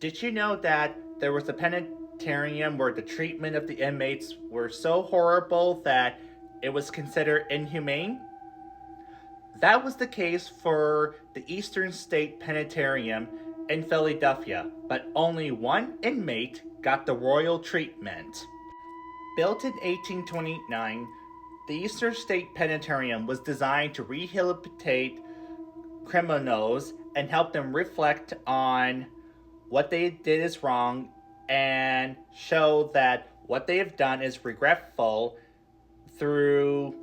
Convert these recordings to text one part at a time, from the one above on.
Did you know that there was a penitentiary where the treatment of the inmates were so horrible that it was considered inhumane? That was the case for the Eastern State Penitentiary in Philadelphia, but only one inmate got the royal treatment. Built in 1829, the Eastern State Penitentiary was designed to rehabilitate criminals and help them reflect on what they did is wrong and show that what they have done is regretful through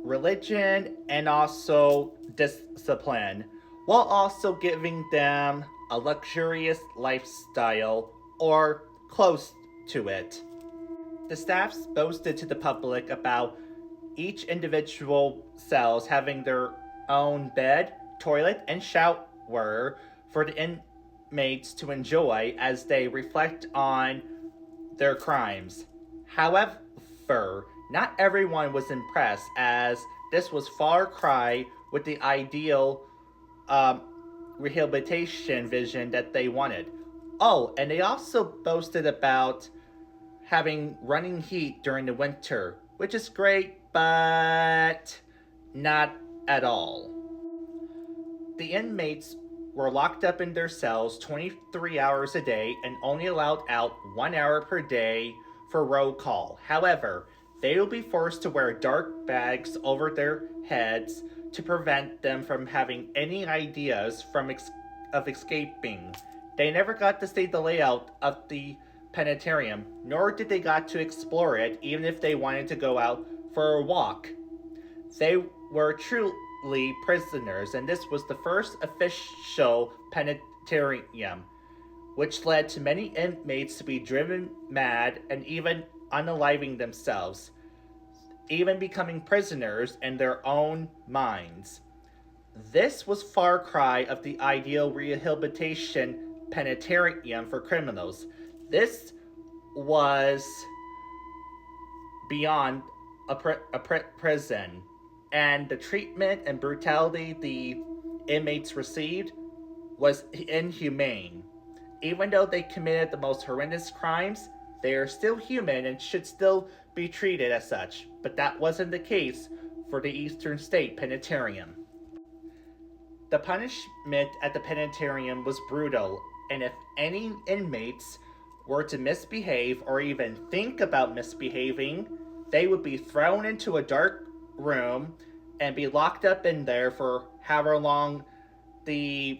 religion and also discipline, while also giving them a luxurious lifestyle or close to it. The staffs boasted to the public about each individual cells having their own bed, toilet, and shower for the inmates to enjoy as they reflect on their crimes. However, not everyone was impressed, as this was far cry with the ideal rehabilitation vision that they wanted. Oh, and they also boasted about having running heat during the winter, which is great, but not at all. The inmates were locked up in their cells 23 hours a day and only allowed out 1 hour per day for roll call. However, they will be forced to wear dark bags over their heads to prevent them from having any ideas of escaping. They never got to see the layout of the penitentiary, nor did they got to explore it even if they wanted to go out for a walk. They were truly prisoners, and this was the first official penitentiary, which led to many inmates to be driven mad and even unaliving themselves, even becoming prisoners in their own minds. This was far cry of the ideal rehabilitation penitentiary for criminals. This was beyond a prison, and the treatment and brutality the inmates received was inhumane. Even though they committed the most horrendous crimes, they are still human and should still be treated as such, but that wasn't the case for the Eastern State Penitentiary. The punishment at the penitentiary was brutal, and if any inmates were to misbehave or even think about misbehaving, they would be thrown into a dark room and be locked up in there for however long the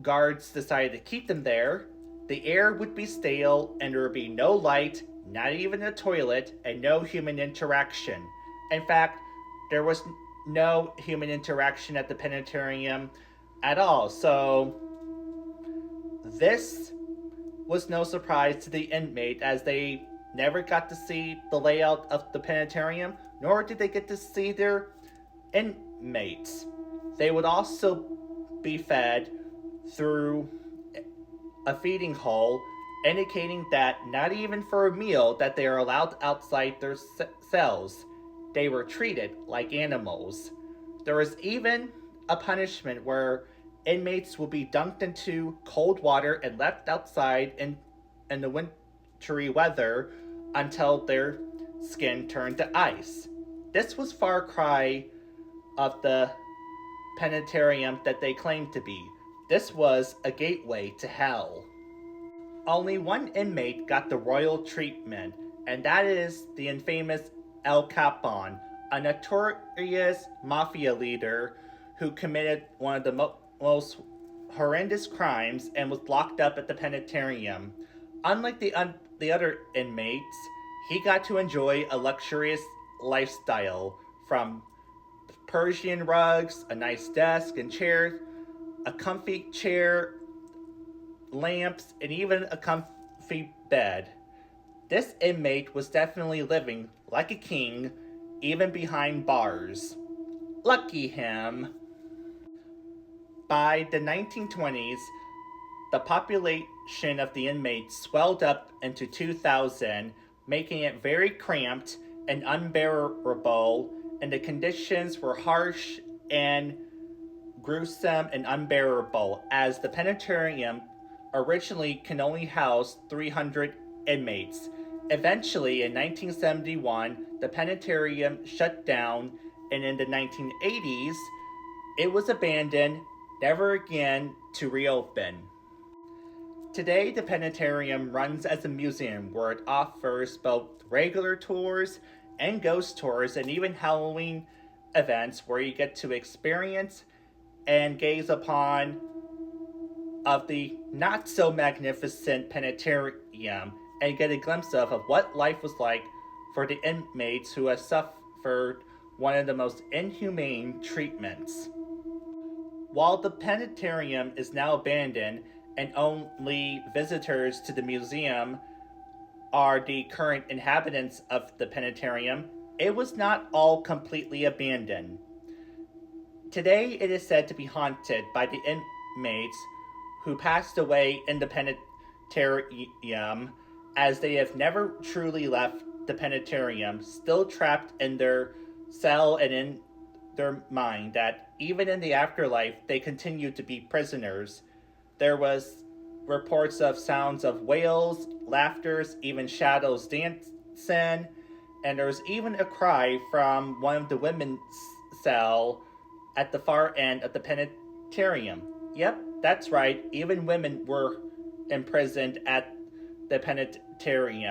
guards decided to keep them there. The air would be stale and there would be no light, not even a toilet, and no human interaction. In fact, there was no human interaction at the penitentiary at all, so this was no surprise to the inmate, as they never got to see the layout of the penitentiary, nor did they get to see their inmates. They would also be fed through a feeding hole, indicating that not even for a meal that they are allowed outside their cells. They were treated like animals. There was even a punishment where inmates will be dunked into cold water and left outside in the wintry weather until their skin turned to ice. This was far cry of the penitentiary that they claimed to be. This was a gateway to hell. Only one inmate got the royal treatment, and that is the infamous El Capone, a notorious mafia leader who committed one of the most horrendous crimes and was locked up at the penitentiary. Unlike the other inmates, he got to enjoy a luxurious lifestyle, from Persian rugs, a nice desk and chair, a comfy chair, lamps, and even a comfy bed. This inmate was definitely living like a king, even behind bars. Lucky him. By the 1920s, the population of the inmates swelled up into 2,000, making it very cramped and unbearable, and the conditions were harsh and gruesome and unbearable, as the penitentiary originally can only house 300 inmates. Eventually, in 1971, the penitentiary shut down, and in the 1980s, it was abandoned, never again to reopen. Today, the penitentiary runs as a museum where it offers both regular tours and ghost tours, and even Halloween events where you get to experience and gaze upon of the not so magnificent penitentiary and get a glimpse of what life was like for the inmates who have suffered one of the most inhumane treatments. While the penitentiary is now abandoned and only visitors to the museum are the current inhabitants of the penitentiary, it was not all completely abandoned. Today it is said to be haunted by the inmates who passed away in the penitentiary, as they have never truly left the penitentiary, still trapped in their cell and in their mind that even in the afterlife they continue to be prisoners. There was reports of sounds of wails, laughters, even shadows dancing, and there was even a cry from one of the women's cell at the far end of the penitentiary. Yep, that's right, even women were imprisoned at the penitentiary,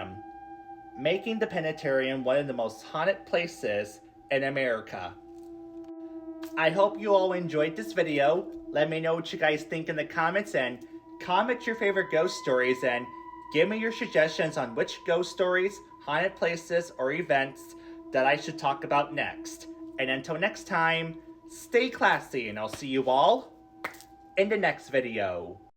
making the penitentiary one of the most haunted places in America. I hope you all enjoyed this video. Let me know what you guys think in the comments, and comment your favorite ghost stories, and give me your suggestions on which ghost stories, haunted places, or events that I should talk about next. And until next time, stay classy, and I'll see you all in the next video.